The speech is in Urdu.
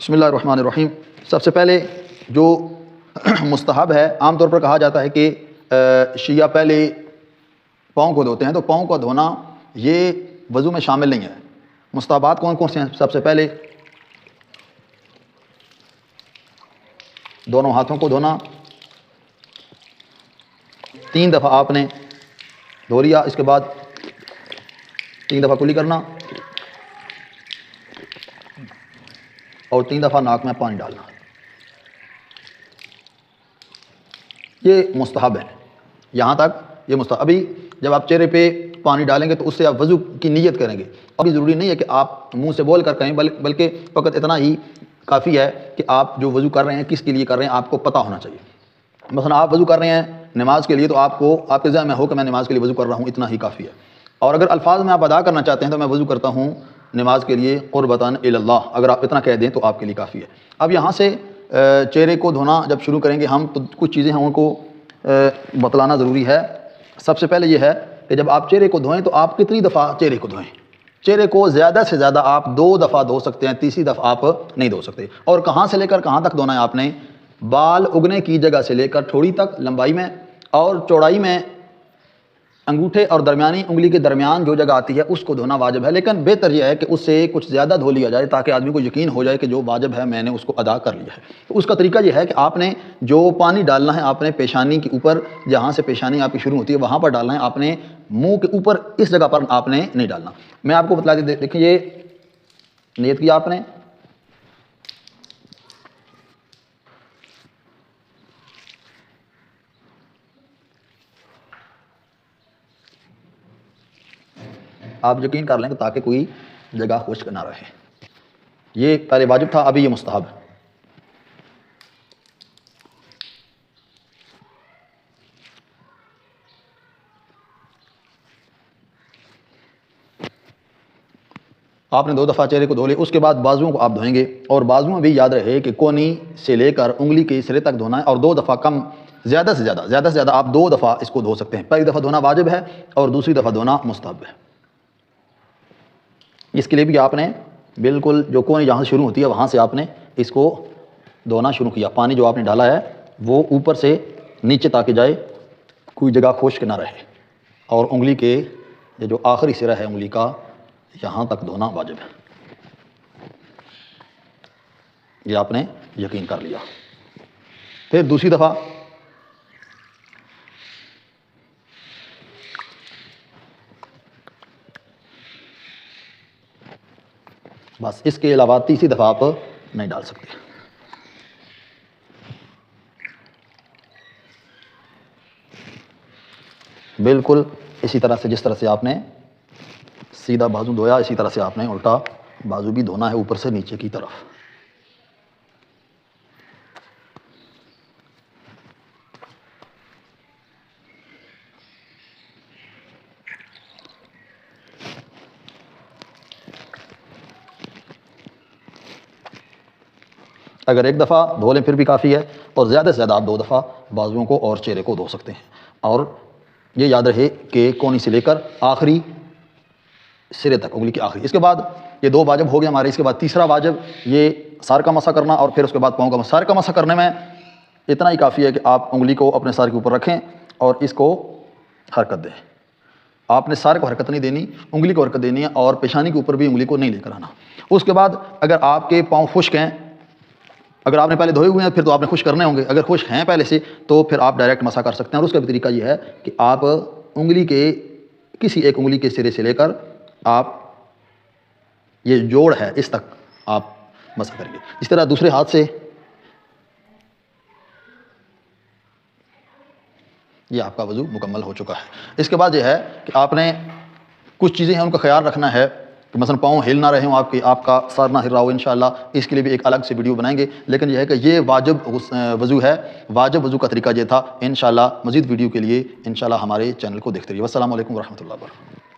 بسم اللہ الرحمن الرحیم۔ سب سے پہلے جو مستحب ہے، عام طور پر کہا جاتا ہے کہ شیعہ پہلے پاؤں کو دھوتے ہیں، تو پاؤں کو دھونا یہ وضو میں شامل نہیں ہے۔ مستحبات کون کون سے ہیں؟ سب سے پہلے دونوں ہاتھوں کو دھونا، 3 دفعہ آپ نے دھو لیا، اس کے بعد 3 دفعہ کلی کرنا اور 3 دفعہ ناک میں پانی ڈالنا۔ یہ مستحب ہے، یہاں تک یہ مستحب۔ ابھی جب آپ چہرے پہ پانی ڈالیں گے تو اس سے آپ وضو کی نیت کریں گے۔ ابھی ضروری نہیں ہے کہ آپ منہ سے بول کر کہیں، بلکہ فقط اتنا ہی کافی ہے کہ آپ جو وضو کر رہے ہیں کس کے لیے کر رہے ہیں آپ کو پتہ ہونا چاہیے۔ مثلا آپ وضو کر رہے ہیں نماز کے لیے، تو آپ کو آپ کے ذہن میں ہو کہ میں نماز کے لیے وضو کر رہا ہوں، اتنا ہی کافی ہے۔ اور اگر الفاظ میں آپ ادا کرنا چاہتے ہیں تو میں وضو کرتا ہوں نماز کے لیے قربتاً الی اللہ، اگر آپ اتنا کہہ دیں تو آپ کے لیے کافی ہے۔ اب یہاں سے چہرے کو دھونا جب شروع کریں گے ہم، تو کچھ چیزیں ہیں ان کو بتلانا ضروری ہے۔ سب سے پہلے یہ ہے کہ جب آپ چہرے کو دھوئیں تو آپ کتنی دفعہ چہرے کو دھوئیں۔ چہرے کو زیادہ سے زیادہ آپ 2 دفعہ دھو سکتے ہیں، تیسری دفعہ آپ نہیں دھو سکتے۔ اور کہاں سے لے کر کہاں تک دھونا ہے آپ نے؟ بال اگنے کی جگہ سے لے کر ٹھوڑی تک لمبائی میں، اور چوڑائی میں انگوٹھے اور درمیانی انگلی کے درمیان جو جگہ آتی ہے اس کو دھونا واجب ہے۔ لیکن بہتر یہ ہے کہ اس سے کچھ زیادہ دھو لیا جائے تاکہ آدمی کو یقین ہو جائے کہ جو واجب ہے میں نے اس کو ادا کر لیا ہے۔ تو اس کا طریقہ یہ ہے کہ آپ نے جو پانی ڈالنا ہے آپ نے پیشانی کے اوپر، جہاں سے پیشانی آپ کی شروع ہوتی ہے وہاں پر ڈالنا ہے، آپ نے منہ کے اوپر اس جگہ پر آپ نے نہیں ڈالنا۔ میں آپ کو بتلا دیں، دیکھیں یہ نیت کیا آپ نے، آپ یقین کر لیں کہ تاکہ کوئی جگہ خشک نہ رہے۔ یہ پہلے واجب تھا، ابھی یہ مستحب ہے۔ آپ نے 2 دفعہ چہرے کو دھو لے، اس کے بعد بازوؤں کو آپ دھوئیں گے، اور بازوؤں میں بھی یاد رہے کہ کونی سے لے کر انگلی کے سرے تک دھونا ہے، اور 2 دفعہ کم، زیادہ سے زیادہ آپ 2 دفعہ اس کو دھو سکتے ہیں۔ پہلی دفعہ دھونا واجب ہے اور دوسری دفعہ دھونا مستحب ہے۔ اس کے لیے بھی آپ نے بالکل جو کونی جہاں سے شروع ہوتی ہے وہاں سے آپ نے اس کو دھونا شروع کیا۔ پانی جو آپ نے ڈالا ہے وہ اوپر سے نیچے تاکہ جائے، کوئی جگہ خشک نہ رہے، اور انگلی کے یہ جو آخری سرا ہے انگلی کا یہاں تک دھونا واجب ہے۔ یہ آپ نے یقین کر لیا۔ پھر دوسری دفعہ بس، اس کے علاوہ تیسری دفعہ آپ نہیں ڈال سکتے۔ بالکل اسی طرح سے جس طرح سے آپ نے سیدھا بازو دھویا، اسی طرح سے آپ نے الٹا بازو بھی دھونا ہے اوپر سے نیچے کی طرف۔ اگر 1 دفعہ دھو لیں پھر بھی کافی ہے، اور زیادہ سے زیادہ آپ 2 دفعہ بازوؤں کو اور چہرے کو دھو سکتے ہیں۔ اور یہ یاد رہے کہ کونی سے لے کر آخری سرے تک، انگلی کی آخری۔ اس کے بعد یہ 2 واجب ہو گئے ہمارے۔ اس کے بعد تیسرا واجب یہ سر کا مسح کرنا، اور پھر اس کے بعد پاؤں کا مسح۔ سر کا مسح کرنے میں اتنا ہی کافی ہے کہ آپ انگلی کو اپنے سر کے اوپر رکھیں اور اس کو حرکت دیں۔ آپ نے سر کو حرکت نہیں دینی، انگلی کو حرکت دینی ہے، اور پیشانی کے اوپر بھی انگلی کو نہیں لے کر آنا۔ اس کے بعد اگر آپ کے پاؤں خشک ہیں، اگر آپ نے پہلے دھوئے ہوئے ہیں پھر تو آپ نے خشک کرنے ہوں گے، اگر خشک ہیں پہلے سے تو پھر آپ ڈائریکٹ مسح کر سکتے ہیں۔ اور اس کا بھی طریقہ یہ ہے کہ آپ انگلی کے کسی ایک انگلی کے سرے سے لے کر آپ یہ جوڑ ہے اس تک آپ مسح کریں گے۔ اس طرح دوسرے ہاتھ سے یہ آپ کا وضو مکمل ہو چکا ہے۔ اس کے بعد یہ ہے کہ آپ نے کچھ چیزیں ہیں ان کا خیال رکھنا ہے کہ مثلا پاؤں ہل نہ رہے ہوں، آپ کا سر نہ ہل رہا ہو انشاءاللہ۔ اس کے لیے بھی ایک الگ سے ویڈیو بنائیں گے، لیکن یہ ہے کہ یہ واجب وضو ہے، واجب وضو کا طریقہ یہ تھا۔ انشاءاللہ مزید ویڈیو کے لیے انشاءاللہ ہمارے چینل کو دیکھتے رہیے۔ والسلام علیکم ورحمۃ اللہ وبرکاتہ۔